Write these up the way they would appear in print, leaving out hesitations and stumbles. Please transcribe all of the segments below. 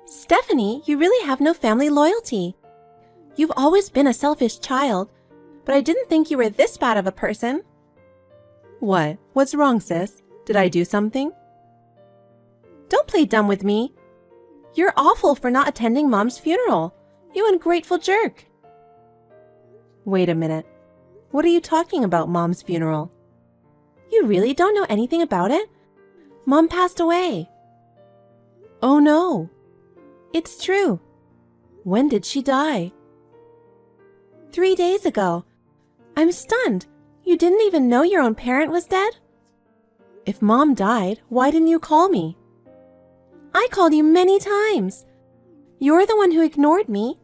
Stephanie, you really have no family loyalty. You've always been a selfish child, but I didn't think you were this bad of a person. What? What's wrong, sis? Did I do something? Don't play dumb with me. You're awful for not attending Mom's funeral. You ungrateful jerk. Wait a minute. What are you talking about, Mom's funeral? You really don't know anything about it? Mom passed away. Oh no. It's true. When did she die? 3 days ago. I'm stunned. You didn't even know your own parent was dead? If Mom died, why didn't you call me? I called you many times. You're the one who ignored me.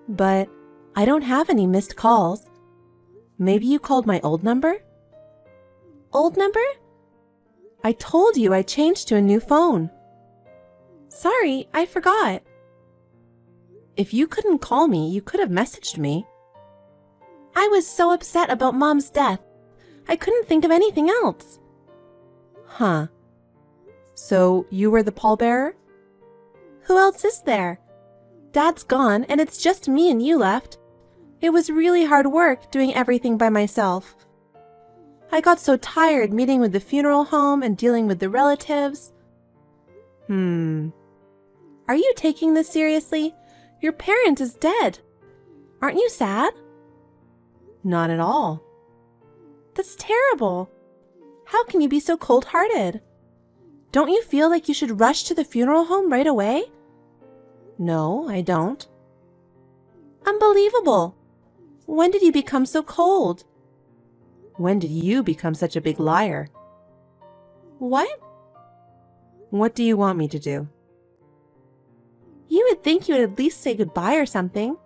But I don't have any missed calls. Maybe you called my old number? Old number? I told you I changed to a new phone. Sorry, I forgot. If you couldn't call me, you could have messaged me. I was so upset about Mom's death. I couldn't think of anything else. Huh. So you were the pallbearer? Who else is there? Dad's gone and it's just me and you left. It was really hard work doing everything by myself. I got so tired meeting with the funeral home and dealing with the relatives. Are you taking this seriously? Your parent is dead. Aren't you sad? Not at all. That's terrible. How can you be so cold-hearted? Don't you feel like you should rush to the funeral home right away? No, I don't. Unbelievable. When did you become so cold? When did you become such a big liar? What? What do you want me to do? You would think you would at least say goodbye or something.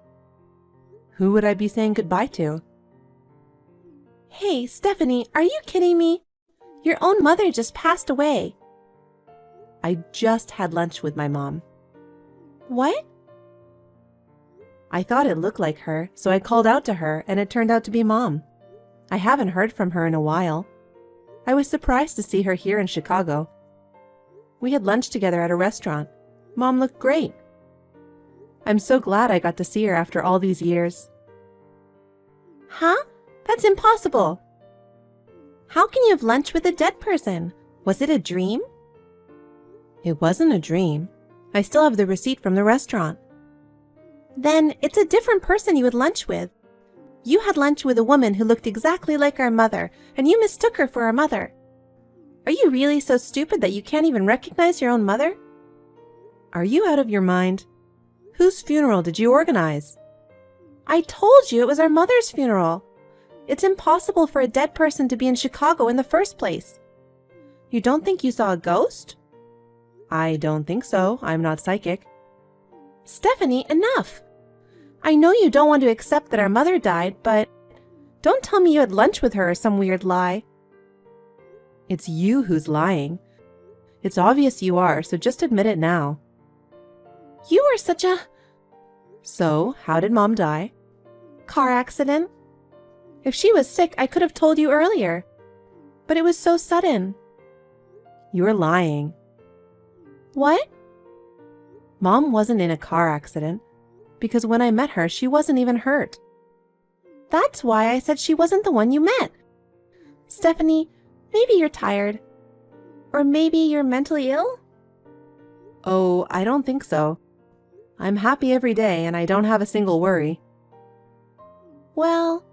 Who would I be saying goodbye to? Hey, Stephanie, are you kidding me? Your own mother just passed away. I just had lunch with my mom. What? I thought it looked like her, so I called out to her, and it turned out to be Mom. I haven't heard from her in a while. I was surprised to see her here in Chicago. We had lunch together at a restaurant. Mom looked great. I'm so glad I got to see her after all these years. Huh? That's impossible. How can you have lunch with a dead person? Was it a dream? It wasn't a dream. I still have the receipt from the restaurant. Then it's a different person you had lunch with. You had lunch with a woman who looked exactly like our mother, and you mistook her for our mother. Are you really so stupid that you can't even recognize your own mother? Are you out of your mind? Whose funeral did you organize? I told you it was our mother's funeral. It's impossible for a dead person to be in Chicago in the first place. You don't think you saw a ghost? I don't think so. I'm not psychic. Stephanie, enough. I know you don't want to accept that our mother died, but don't tell me you had lunch with her or some weird lie. It's you who's lying. It's obvious you are, so just admit it now. You are such a... So, how did Mom die? Car accident. If she was sick, I could have told you earlier. But it was so sudden. You're lying. What? Mom wasn't in a car accident, because when I met her, she wasn't even hurt. That's why I said she wasn't the one you met. Stephanie, maybe you're tired. Or maybe you're mentally ill? Oh, I don't think so. I'm happy every day and I don't have a single worry. Well,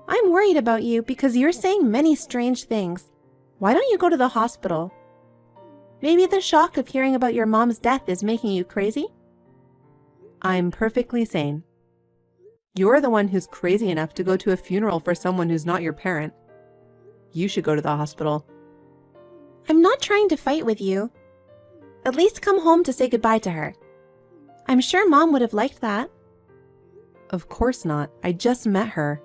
I'm worried about you because you're saying many strange things. Why don't you go to the hospital? Maybe the shock of hearing about your mom's death is making you crazy? I'm perfectly sane. You're the one who's crazy enough to go to a funeral for someone who's not your parent. You should go to the hospital. I'm not trying to fight with you. At least come home to say goodbye to her. I'm sure Mom would have liked that. Of course not. I just met her.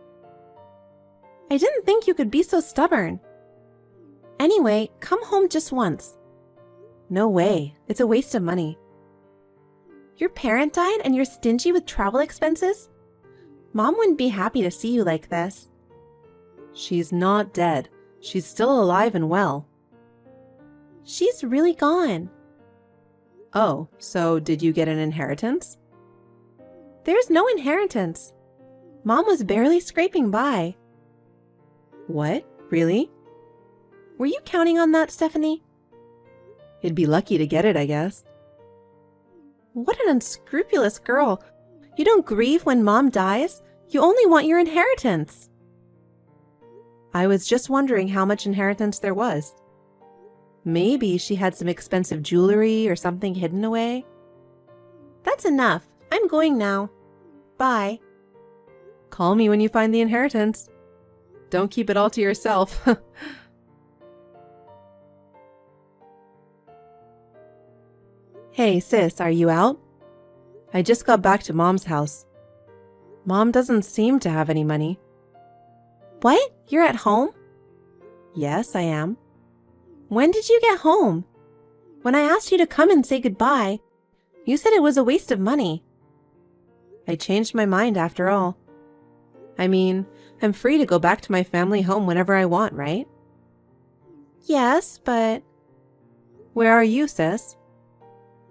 I didn't think you could be so stubborn. Anyway, come home just once. No way. It's a waste of money. Your parent died and you're stingy with travel expenses? Mom wouldn't be happy to see you like this. She's not dead. She's still alive and well. She's really gone. Oh, so did you get an inheritance? There's no inheritance. Mom was barely scraping by. What? Really? Were you counting on that, Stephanie? You'd be lucky to get it, I guess. What an unscrupulous girl. You don't grieve when Mom dies. You only want your inheritance. I was just wondering how much inheritance there was. Maybe she had some expensive jewelry or something hidden away. That's enough. I'm going now. Bye. Call me when you find the inheritance. Don't keep it all to yourself. Hey, sis, are you out? I just got back to Mom's house. Mom doesn't seem to have any money. What? You're at home? Yes, I am. When did you get home? When I asked you to come and say goodbye, you said it was a waste of money. I changed my mind after all. I mean, I'm free to go back to my family home whenever I want, right? Yes, but... Where are you, sis?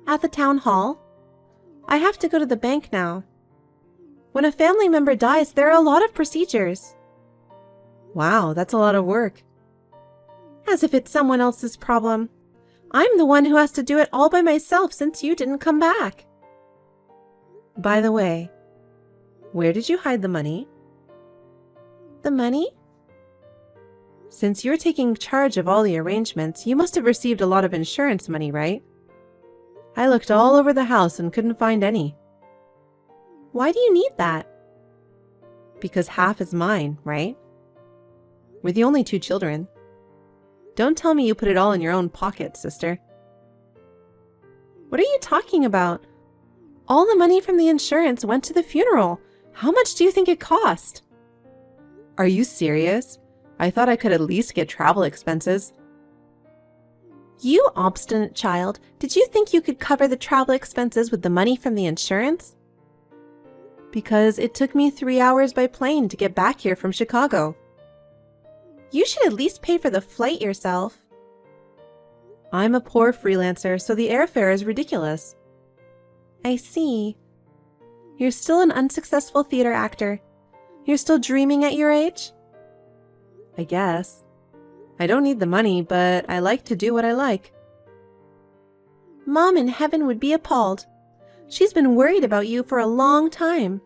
At the town hall. I have to go to the bank now. When a family member dies, there are a lot of procedures. Wow, that's a lot of work. As if it's someone else's problem. I'm the one who has to do it all by myself since you didn't come back. By the way, where did you hide the money? The money? Since you're taking charge of all the arrangements, you must have received a lot of insurance money, right? I looked all over the house and couldn't find any. Why do you need that? Because half is mine, right? We're the only 2 children. Don't tell me you put it all in your own pocket, sister. What are you talking about? All the money from the insurance went to the funeral. How much do you think it cost? Are you serious? I thought I could at least get travel expenses. You obstinate child, did you think you could cover the travel expenses with the money from the insurance? Because it took me 3 hours by plane to get back here from Chicago. You should at least pay for the flight yourself. I'm a poor freelancer, so the airfare is ridiculous. I see. You're still an unsuccessful theater actor. You're still dreaming at your age? I guess. I don't need the money, but I like to do what I like. Mom in heaven would be appalled. She's been worried about you for a long time.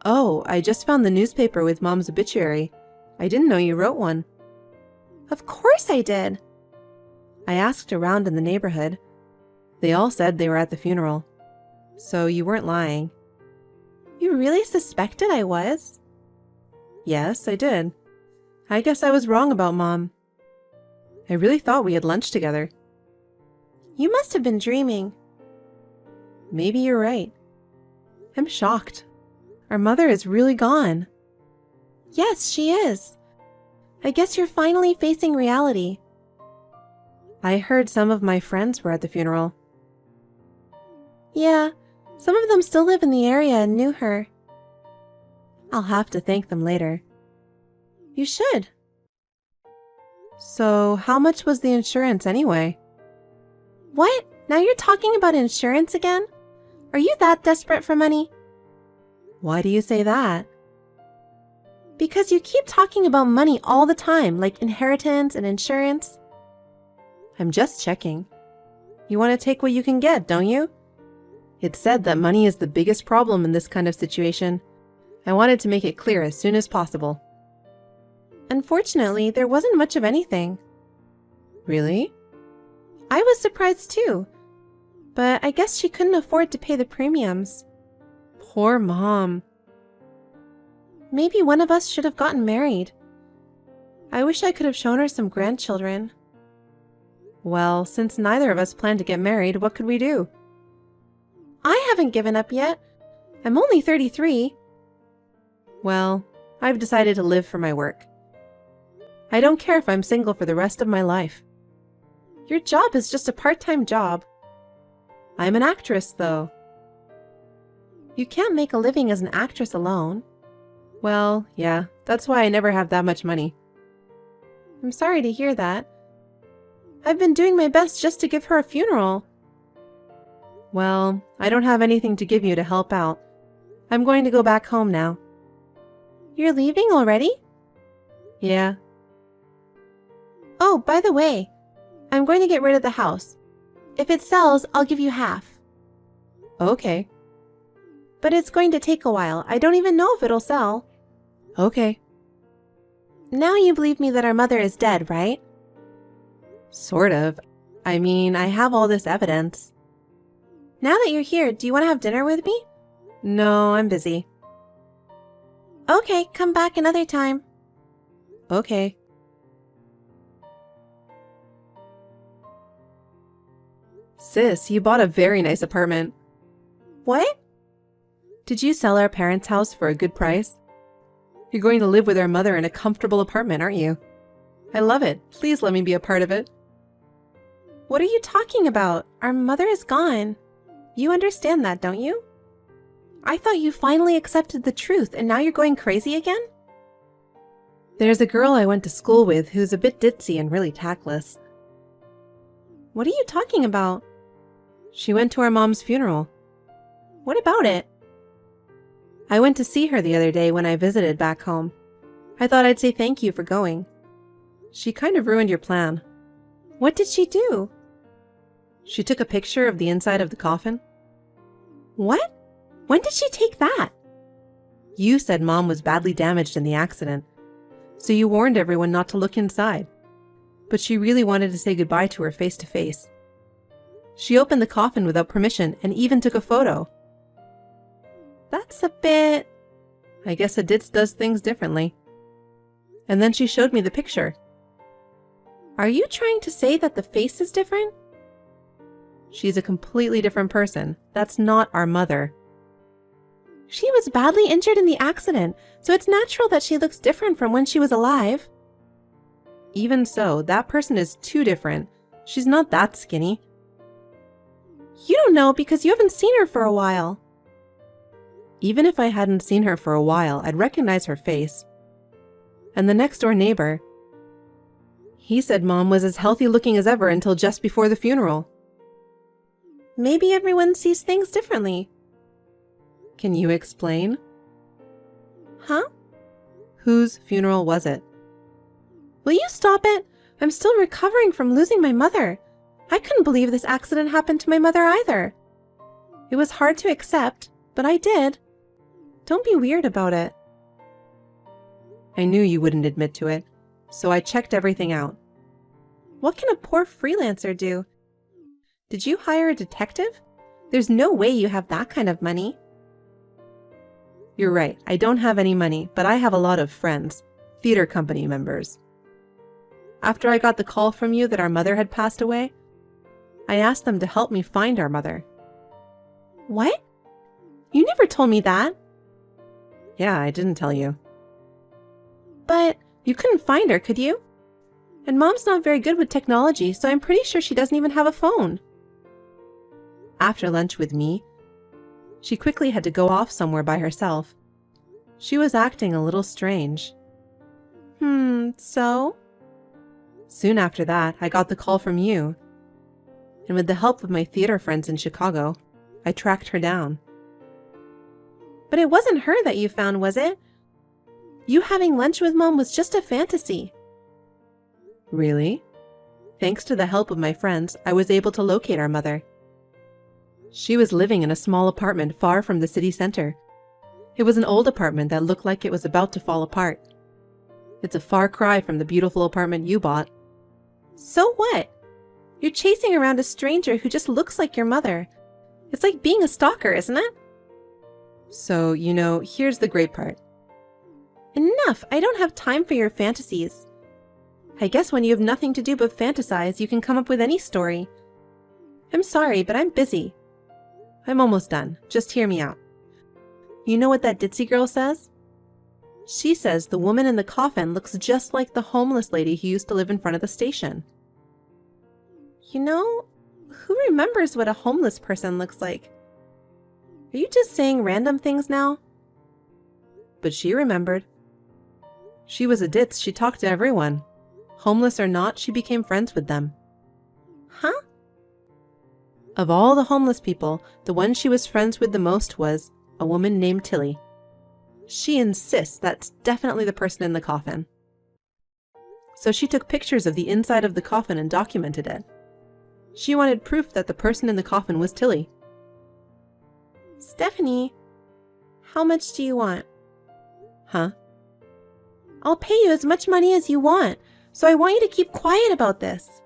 Oh, I just found the newspaper with Mom's obituary. I didn't know you wrote one. Of course I did. I asked around in the neighborhood. They all said they were at the funeral. So you weren't lying. You really suspected I was? Yes, I did. I guess I was wrong about Mom. I really thought we had lunch together. You must have been dreaming. Maybe you're right. I'm shocked. Our mother is really gone. Yes, she is. I guess you're finally facing reality. I heard some of my friends were at the funeral. Yeah, some of them still live in the area and knew her. I'll have to thank them later. You should. So, how much was the insurance anyway? What? Now you're talking about insurance again? Are you that desperate for money? Why do you say that? Because you keep talking about money all the time, like inheritance and insurance. I'm just checking. You want to take what you can get, don't you? It's said that money is the biggest problem in this kind of situation. I wanted to make it clear as soon as possible. Unfortunately, there wasn't much of anything. Really? I was surprised too. But I guess she couldn't afford to pay the premiums. Poor Mom. Maybe one of us should have gotten married. I wish I could have shown her some grandchildren. Well, since neither of us plan to get married, what could we do? I haven't given up yet. I'm only 33. Well, I've decided to live for my work. I don't care if I'm single for the rest of my life. Your job is just a part-time job. I'm an actress, though. You can't make a living as an actress alone. Well, yeah, that's why I never have that much money. I'm sorry to hear that. I've been doing my best just to give her a funeral. Well, I don't have anything to give you to help out. I'm going to go back home now. You're leaving already? Yeah. Oh, by the way, I'm going to get rid of the house. If it sells, I'll give you half. Okay. But it's going to take a while. I don't even know if it'll sell. Okay. Now you believe me that our mother is dead, right? Sort of. I mean, I have all this evidence. Now that you're here, do you want to have dinner with me? No, I'm busy. Okay, come back another time. Okay. Sis, you bought a very nice apartment. What? Did you sell our parents' house for a good price? You're going to live with our mother in a comfortable apartment, aren't you? I love it. Please let me be a part of it. What are you talking about? Our mother is gone. You understand that, don't you? I thought you finally accepted the truth and now you're going crazy again? There's a girl I went to school with who's a bit ditzy and really tactless. What are you talking about? She went to our mom's funeral. What about it? I went to see her the other day when I visited back home. I thought I'd say thank you for going. She kind of ruined your plan. What did she do? She took a picture of the inside of the coffin. What? When did she take that? You said Mom was badly damaged in the accident, so you warned everyone not to look inside. But she really wanted to say goodbye to her face to face. She opened the coffin without permission and even took a photo. That's a bit... I guess a ditz does things differently. And then she showed me the picture. Are you trying to say that the face is different? She's a completely different person. That's not our mother. She was badly injured in the accident, so it's natural that she looks different from when she was alive. Even so, that person is too different. She's not that skinny. You don't know because you haven't seen her for a while. Even if I hadn't seen her for a while, I'd recognize her face. And the next door neighbor, he said Mom was as healthy looking as ever until just before the funeral. Maybe everyone sees things differently. Can you explain? Huh? Whose funeral was it? Will you stop it? I'm still recovering from losing my mother. I couldn't believe this accident happened to my mother either. It was hard to accept, but I did. Don't be weird about it. I knew you wouldn't admit to it, so I checked everything out. What can a poor freelancer do? Did you hire a detective? There's no way you have that kind of money. You're right, I don't have any money, but I have a lot of friends, theater company members. After I got the call from you that our mother had passed away, I asked them to help me find our mother. What? You never told me that. Yeah, I didn't tell you. But you couldn't find her, could you? And Mom's not very good with technology, so I'm pretty sure she doesn't even have a phone. After lunch with me, she quickly had to go off somewhere by herself. She was acting a little strange. So? Soon after that, I got the call from you. And with the help of my theater friends in Chicago, I tracked her down. But it wasn't her that you found, was it? You having lunch with Mom was just a fantasy. Really? Thanks to the help of my friends, I was able to locate our mother. She was living in a small apartment far from the city center. It was an old apartment that looked like it was about to fall apart. It's a far cry from the beautiful apartment you bought. So what? You're chasing around a stranger who just looks like your mother. It's like being a stalker, isn't it? So, here's the great part. Enough! I don't have time for your fantasies. I guess when you have nothing to do but fantasize, you can come up with any story. I'm sorry, but I'm busy. I'm almost done. Just hear me out. You know what that ditzy girl says? She says the woman in the coffin looks just like the homeless lady who used to live in front of the station. Who remembers what a homeless person looks like? Are you just saying random things now? But she remembered. She was a ditz. She talked to everyone. Homeless or not, she became friends with them. Huh? Of all the homeless people, the one she was friends with the most was a woman named Tilly. She insists that's definitely the person in the coffin. So she took pictures of the inside of the coffin and documented it. She wanted proof that the person in the coffin was Tilly. Stephanie, how much do you want? Huh? I'll pay you as much money as you want, so I want you to keep quiet about this.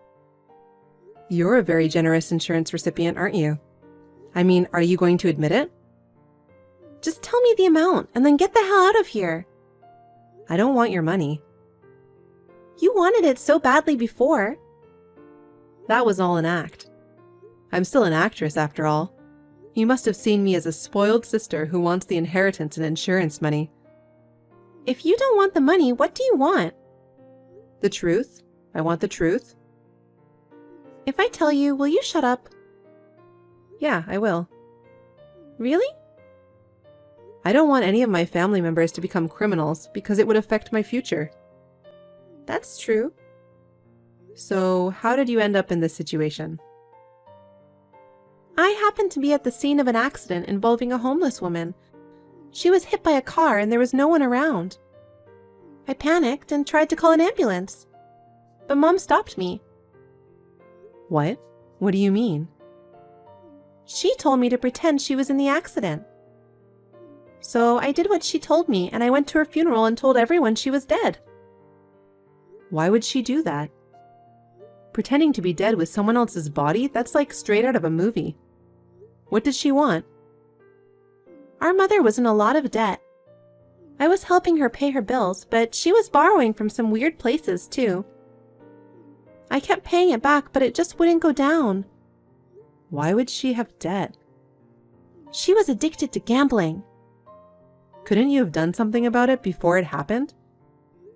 You're a very generous insurance recipient, aren't you? I mean, are you going to admit it? Just tell me the amount and then get the hell out of here. I don't want your money. You wanted it so badly before. That was all an act. I'm still an actress after all. You must have seen me as a spoiled sister who wants the inheritance and insurance money. If you don't want the money, what do you want? The truth? I want the truth. If I tell you, will you shut up? Yeah, I will. Really? I don't want any of my family members to become criminals because it would affect my future. That's true. So, how did you end up in this situation? I happened to be at the scene of an accident involving a homeless woman. She was hit by a car and there was no one around. I panicked and tried to call an ambulance, but Mom stopped me. What? What do you mean? She told me to pretend she was in the accident. So I did what she told me and I went to her funeral and told everyone she was dead. Why would she do that? Pretending to be dead with someone else's body? That's like straight out of a movie. What did she want? Our mother was in a lot of debt. I was helping her pay her bills, but she was borrowing from some weird places too. I kept paying it back, but it just wouldn't go down. Why would she have debt? She was addicted to gambling. Couldn't you have done something about it before it happened?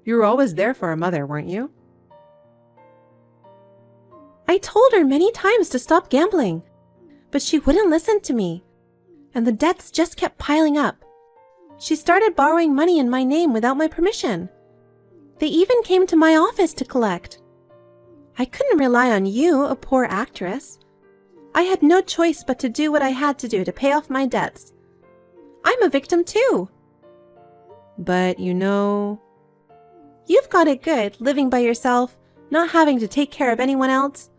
You were always there for our mother, weren't you? I told her many times to stop gambling, but she wouldn't listen to me, and the debts just kept piling up. She started borrowing money in my name without my permission. They even came to my office to collect. I couldn't rely on you, a poor actress. I had no choice but to do what I had to do to pay off my debts. I'm a victim too. But you know... You've got it good, living by yourself, not having to take care of anyone else,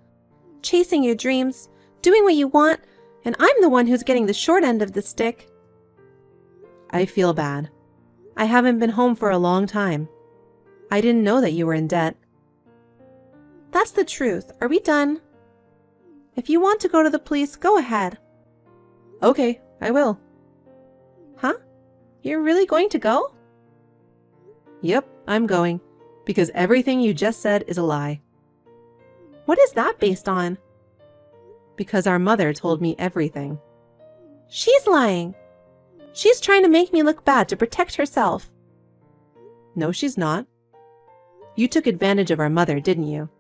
chasing your dreams, doing what you want, and I'm the one who's getting the short end of the stick. I feel bad. I haven't been home for a long time. I didn't know that you were in debt. That's the truth. Are we done? If you want to go to the police, go ahead. Okay, I will. Huh? You're really going to go? Yep, I'm going. Because everything you just said is a lie. What is that based on? Because our mother told me everything. She's lying. She's trying to make me look bad to protect herself. No, she's not. You took advantage of our mother, didn't you?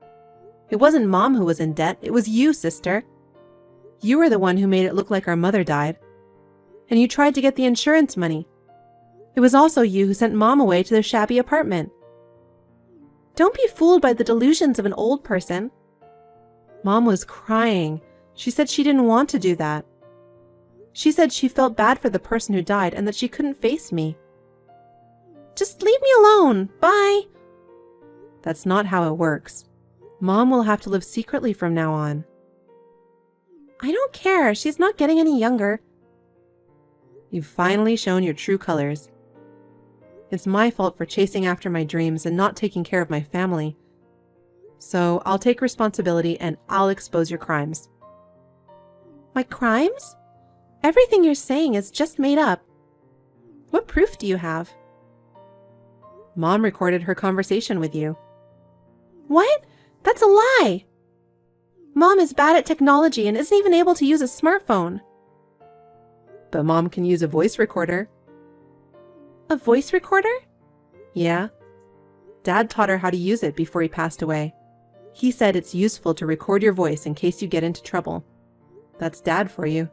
It wasn't Mom who was in debt, it was you, sister. You were the one who made it look like our mother died. And you tried to get the insurance money. It was also you who sent Mom away to their shabby apartment. Don't be fooled by the delusions of an old person. Mom was crying. She said she didn't want to do that. She said she felt bad for the person who died and that she couldn't face me. Just leave me alone. Bye. That's not how it works. Mom will have to live secretly from now on. I don't care. She's not getting any younger. You've finally shown your true colors. It's my fault for chasing after my dreams and not taking care of my family. So I'll take responsibility and I'll expose your crimes. My crimes? Everything you're saying is just made up. What proof do you have? Mom recorded her conversation with you. What? That's a lie! Mom is bad at technology and isn't even able to use a smartphone. But Mom can use a voice recorder. A voice recorder? Yeah. Dad taught her how to use it before he passed away. He said it's useful to record your voice in case you get into trouble. That's Dad for you.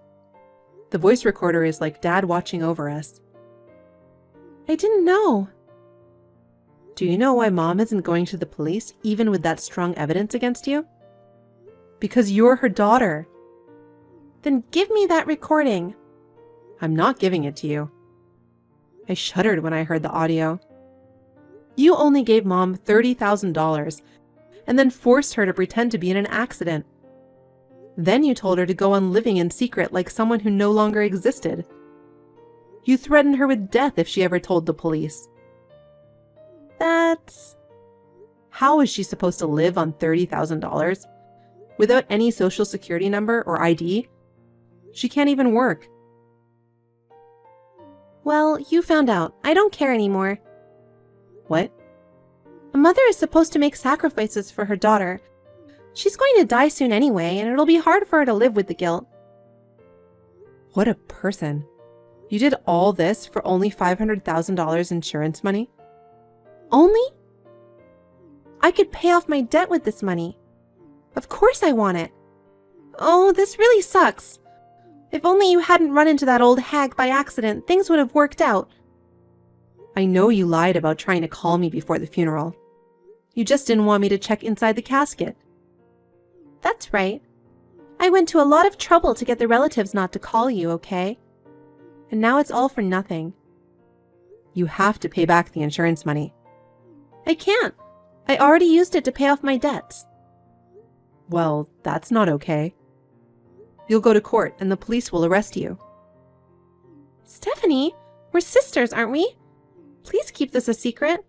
The voice recorder is like Dad watching over us. I didn't know. Do you know why Mom isn't going to the police, even with that strong evidence against you? Because you're her daughter. Then give me that recording. I'm not giving it to you. I shuddered when I heard the audio. You only gave Mom $30,000 and then forced her to pretend to be in an accident. Then you told her to go on living in secret like someone who no longer existed. You threatened her with death if she ever told the police. That's... How is she supposed to live on $30,000? Without any social security number or ID? She can't even work. Well, you found out. I don't care anymore. What? A mother is supposed to make sacrifices for her daughter. She's going to die soon anyway, and it'll be hard for her to live with the guilt. What a person. You did all this for only $500,000 insurance money? Only? I could pay off my debt with this money. Of course I want it. Oh, this really sucks. If only you hadn't run into that old hag by accident, things would have worked out. I know you lied about trying to call me before the funeral. You just didn't want me to check inside the casket. That's right. I went to a lot of trouble to get the relatives not to call you, okay? And now it's all for nothing. You have to pay back the insurance money. I can't. I already used it to pay off my debts. Well, that's not okay. You'll go to court and the police will arrest you. Stephanie, we're sisters, aren't we? Please keep this a secret.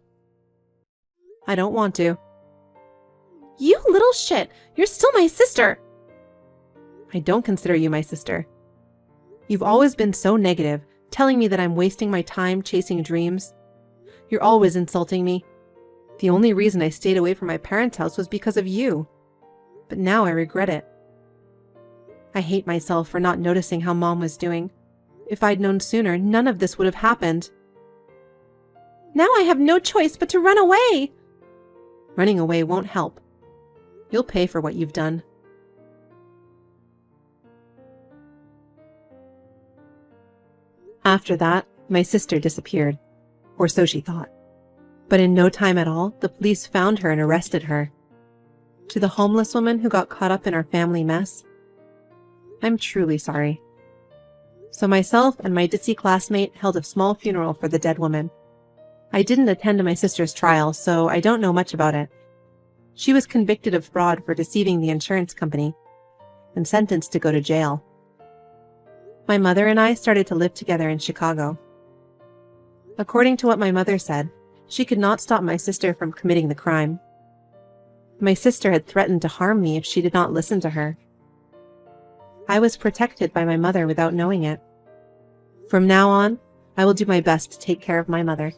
I don't want to. You little shit! You're still my sister! I don't consider you my sister. You've always been so negative, telling me that I'm wasting my time chasing dreams. You're always insulting me. The only reason I stayed away from my parents' house was because of you. But now I regret it. I hate myself for not noticing how Mom was doing. If I'd known sooner, none of this would have happened. Now I have no choice but to run away! Running away won't help. You'll pay for what you've done. After that, my sister disappeared, or so she thought. But in no time at all, the police found her and arrested her. To the homeless woman who got caught up in our family mess, I'm truly sorry. So myself and my ditzy classmate held a small funeral for the dead woman. I didn't attend my sister's trial, so I don't know much about it. She was convicted of fraud for deceiving the insurance company and sentenced to go to jail. My mother and I started to live together in Chicago. According to what my mother said, she could not stop my sister from committing the crime. My sister had threatened to harm me if she did not listen to her. I was protected by my mother without knowing it. From now on, I will do my best to take care of my mother.